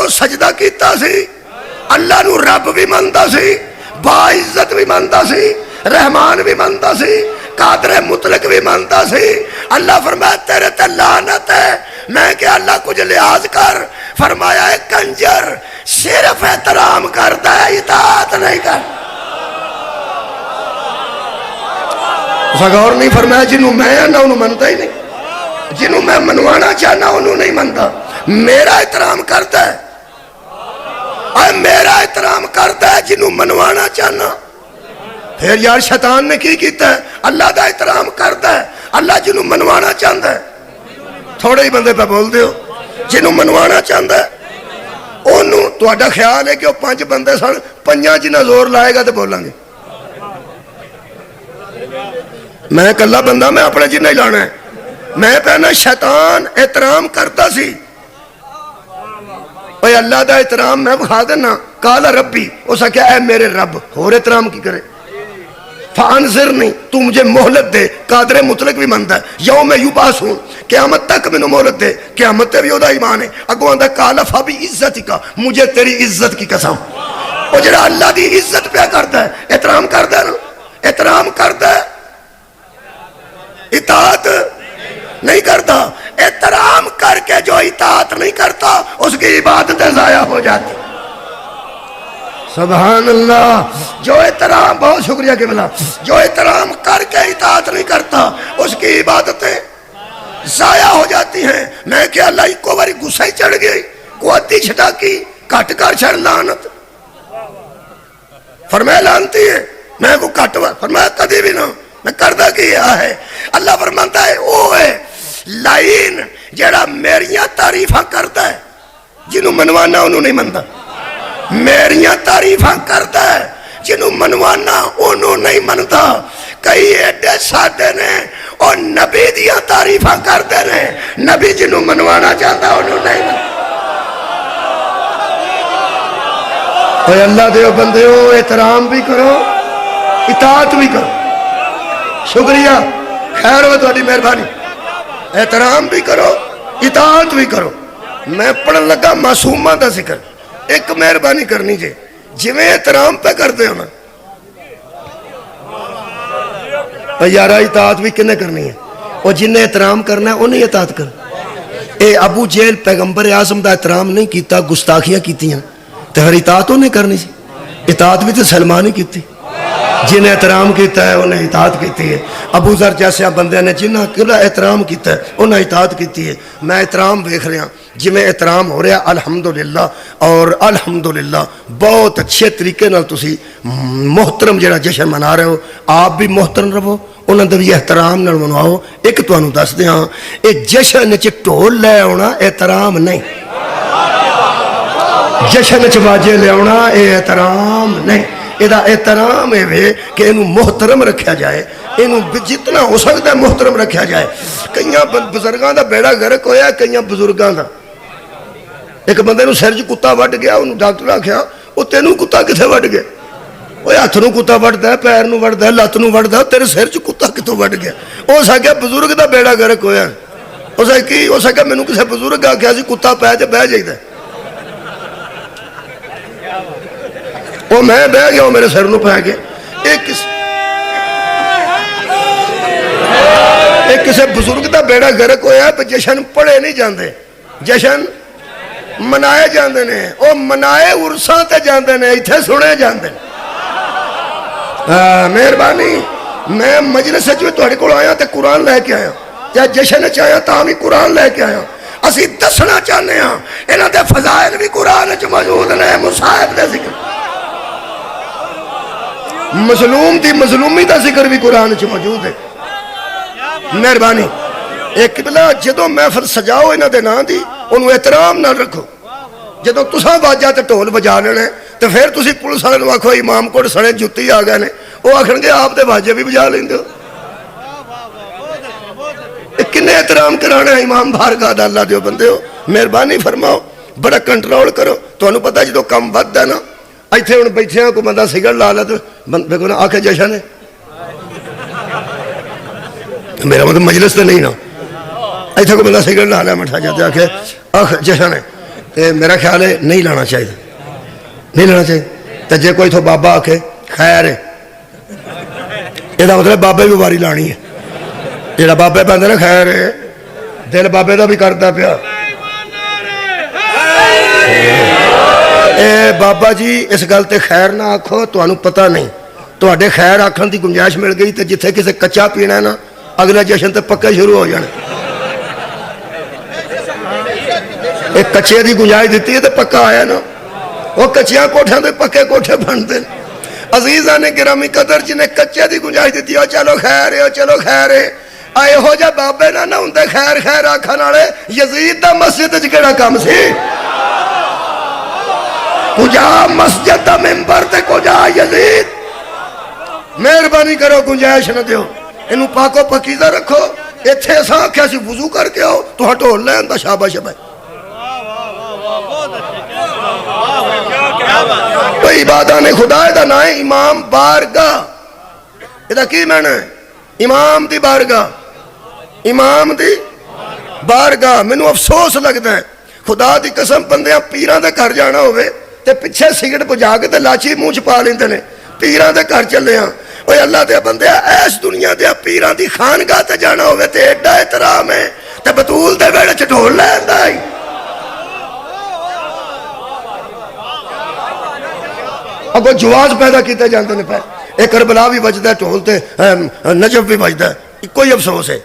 جو سجدہ کیتا سی اللہ نو رب بھی منتا سی، باعزت بھی منتا سی، رحمان بھی منتا سی، قادر مطلق بھی منتا سی۔ اللہ فرمایا تیرے تے لعنت ہے۔ میں کہ اللہ کچھ لحاظ کر، فرمایا ہے کنجر صرف احترام کرتا ہے، اطاعت نہیں کرتا۔ غور نہیں فرمایا جنہوں میں نہ انہوں منتا ہی نہیں، جنہوں میں منوانا چاہنا انہوں نہیں منتا۔ میرا احترام کرتا ہے، اور میرا احترام کرتا ہے جنہوں منوانا چاہنا۔ پھر یار شیطان نے کی کیتا ہے؟ اللہ دا احترام کرتا ہے، اللہ جنہوں منوانا چاہتا ہے۔ تھوڑے ہی بندے پہ بول دیو جنہوں منوانا چاہتا ہے انہوں تو اڈا خیال ہے کہ وہ 5 بندے سن، 5 جنہ زور لائے گا تو بولیں گے۔ میں کلا بندہ، میں اپنے جنہ ہی لانا ہے۔ میں پہنا شیطان احترام کرتا سی، اے اللہ دا احترام میں بخا دینا۔ قال ربی، اسا کیا اے میرے رب، اور احترام کی کرے؟ فانظرنی، تو مجھے مہلت دے۔ قادر مطلق بھی منتا ہے یوم یبعثون، قیامت تک میں نے مہلت دے۔ قیامت تے بھی ہودا ایمان ہے۔ اگوں آندا قال فبی عزتی کا، مجھے تیری عزت کی قسم۔ وہ جڑا اللہ دی عزت پہ کرتا ہے، احترام کرتا ہے نا، احترام کرتا ہے، اطاعت نہیں کرتا۔ احترام کر کے جو اطاعت نہیں کرتا اس کی عبادتیں ضائع ہو جاتی۔ سبحان اللہ۔ جو احترام، بہت شکریہ کہ ملا، جو احترام کر کے اطاعت نہیں کرتا اس کی عبادتیں ضائع ہو جاتی ہیں۔ میں کہ اللہ کو باری غصہ ہی چڑھ گئی، کو ادھی چھٹا کی کٹ کر چھڑ لعنت۔ فرمایا لعنتی ہے، میں کو کٹ ہوا، فرمایا کدی بھی نہ، میں کردہ کیا ہے۔ اللہ فرماتا ہے او ہے لائن جڑا میریاں تعریفاں کرتا ہے، جنہوں منوانا انہوں نہیں منتا۔ میریاں تعریفاں کرتا ہے، جنہوں منوانا انہوں نہیں منتا۔ کئی ایڈے سادے نے اور نبی دیاں تعریفاں کرتے ہیں، نبی جنہوں منوانا چاہتا انہوں نہیں منتا۔ اے اللہ دیو بندیو، احترام بھی کرو، اطاعت بھی کرو۔ شکریہ، خیر ہو تہاڈی مہربانی۔ احترام بھی کرو، اطاعت بھی کرو۔ میں پڑھن لگا معصوماں دا ذکر، ایک مہربانی کرنی جے، جی میں احترام پہ کرتے ہو نا یارہ اطاعت بھی کنے کرنی ہے، اور جنہیں احترام کرنا ہے انہیں اطاعت کر۔ اے ابو جہل پیغمبر اعظم دا احترام نہیں کیتا، گستاخیاں کیتیاں، تو ہر اطاعت انہیں کرنی سی۔ اطاعت بھی تو سلمان ہی کیتی، جنہیں احترام کیتا ہے انہیں اطاعت کیتی ہے۔ ابو ذر جیسے بندے نے جنہیں کلا احترام کیتا ہے انہیں اطاعت کیتی ہے۔ میں احترام دیکھ رہا جی میں احترام ہو رہا الحمدللہ، اور الحمدللہ بہت اچھے طریقے نال تسی محترم جڑا جشن منا رہے ہو، آپ بھی محترم رہو، انہوں نے بھی احترام نال منواؤ۔ ایک تو انہوں دس دیا اے جشن چ ٹھول لے آنا احترام نہیں، جشن چ باجے لے آنا اے احترام نہیں۔ یہ احترام ہے کہ انہوں محترم رکھا جائے، انہوں جتنا ہو سکتا ہے محترم رکھا جائے۔ کئیاں بزرگاں دا بیڑا گرک ہویا، کئیاں بزرگاں دا۔ ایک بندے نو سر چ کتا وڈ گیا، انہوں ڈاکٹر آکھیا او تینوں کتا کتھے وڈ گیا؟ اوے ہاتھ نو کتا وڈدا ہے، پیر نو وڈدا ہے، لت نو وڈدا ہے، تیرے سر چ کتا کتوں وڈ گیا؟ او سکیا بزرگ دا بیڑا گرک ہویا۔ او سکیا مینوں کسے بزرگ آکھیا سی کتا پے تے بہ جائیدا ہے۔ وہ میں بہ گیا، میرے سر نو پہ گیا۔ ایک کسے بزرگ دا بیڑا گرک ہویا ہے، جشن پڑھے نہیں جاندے، جشن منائے جاندے نے، او منائے عرصاں تے جاندے نے، ایتھے سنے جاندے نے۔ مہربانی، میں مجلس وچ تہاڈے کول آیا تے قرآن لے کے آیا، یا جشن وچ آیا تاں بھی قرآن لے کے آیا۔ اسی دسنا چاہنے ہاں انہاں دے فضائل بھی قرآن وچ موجود نے، مصاحب دے ذکر، مظلوم دی مظلومی دا ذکر بھی قرآن چ موجود ہے۔ مہربانی، ایک قبلہ جدو محفل سجاؤ انہاں دے نام دی انہوں احترام نہ رکھو۔ جدو تساں باجا تے ٹھول بجا لینے تو پھر تسی پولیس والے نوں آکھو امام کوٹ سڑے جُتی آ گئے نے، وہ آکھن گے آپ تے باجے بھی بجا لیندے ہو۔ کنے احترام کرانا ہے امام بارگاہ دا؟ اللہ دیو بندے ہو، مہربانی فرماؤ، بڑا کنٹرول کرو۔ تانوں پتہ جدو کم وددا ہے نا، ایتھے ہن بیٹھے ہیں کوئی بندہ سگریٹ لا لے تو بندے کو نہ آکھے جشن ہے، میرا مطلب مجلس تو نہیں نا، ایتھے کوئی بندہ سگریٹ لا لے مٹھا جاتے آکھے آخ جشن ہے، تے میرا خیال ہے نہیں لانا چاہیے، نہیں لانا چاہیے۔ تو جے کوئی تو بابا آکھے خیر ہے، یہ مطلب بابے بھی واری لانی ہے، جہاں بابے پہ نا خیر ہے، دل بابے دا بھی کرتا پیا۔ اے بابا جی اس گل تے خیر نہ آکھو، تمہیں پتہ نہیں تواڈے خیر آکھن دی گنجائش مل گئی تے جتھے کسے کچا پینا ہے نا اگلا جشن تے پکے شروع ہو جانے۔ ایک کچے دی گنجائش دیتی ہے تے پکا آیا نا، وہ کچیاں کوٹھاں دے پکے کوٹھے بنتے ہیں۔ عزیزاں نے گرامی قدر جنہیں کچے دی گنجائش دیتی ہے چلو خیر ہے، چلو خیر ہے، آئے ہو جا بابے نہ ہوندے خیر خیر آکھن والے۔ یزید دا مسجد وچ کیڑا کام سی؟ کجا مسجد دا ممبر تے کجا یزید؟ مہربانی کرو گنجائش نہ دیو، انہوں پاکو پکیزہ رکھو۔ ایتھے اساں آکھیا سی وضو کر کے آؤ تو ڈھول لین دا شاباش ہے۔ کوئی عبادان خدا دا نہ ہے امام بارگاہ، یہ کی معنی ہے؟ امام دی بارگاہ، امام دی بارگاہ۔ میں نو افسوس لگتا ہے خدا دی قسم بندیاں پیران دے گھر جانا ہوئے تے پچھے سگڑ بجا کے تے لاچی منہ چھپا لیندے نے، پیران دے گھر چلے ہاں۔ اوہ اللہ دے بندیا ایس دنیا دے پیران دی خانگاہ تے جانا ہوئے تے ایڈا احترام ہے تے بطول دے ویڑے چ ڈھول لیندا ہے۔ اب وہ جواز پیدا کیتے جانتے ہیں پہ ایک کربلا بھی بجدا ہے ڈھولتے نجف بھی بجدا ہے۔ کوئی افسوس ہے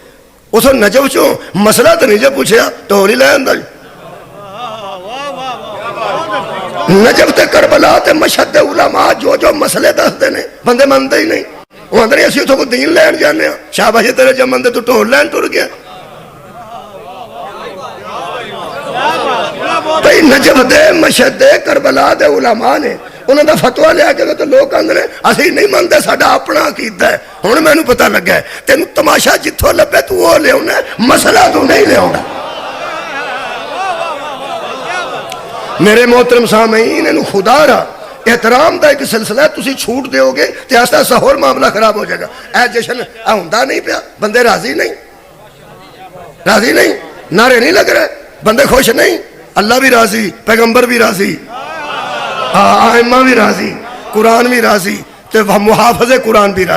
اس نجف چوں مسئلہ تو نہیں جو پوچھیا ڈھول ہی لے آندا ہے۔ نجف تے کربلا تے مشہد علماء جو مسئلے دستے ہیں بندے منتے ہی نہیں، وہ آندے اسی اتھوں کو دین لین جانے ہیں، شاباش تیرے جب مندے تو ڈھول لین ٹر گیا۔ بھئی نجف دے مشہد دے کربلا دے علماء نے انہوں نے فتوہ لیا کہ تو لوگ کہندے نے اسی نہیں مانتے ساڈا اپنا عقیدہ ہے۔ ہن مینوں پتہ لگا ہے تینوں تماشا جتھوں لبے تو وہ لے آنا، مسئلہ تو نہیں لے آنا۔ میرے محترم سامعین انہوں خدا رہا احترام دا ایک سلسلہ ہے، تسی چھوٹ دیو گے تے آستا ایسا اور معاملہ خراب ہو جائے گا۔ اے جشن ہوندا نہیں پیا، بندے راضی نہیں، راضی نہیں، نعرے نہیں لگ رہے، بندے خوش نہیں، اللہ بھی راضی، پیغمبر بھی راضی، آئمہ بھی راضی، قرآن بھی راضی، محافظ قرآن بھی راضی۔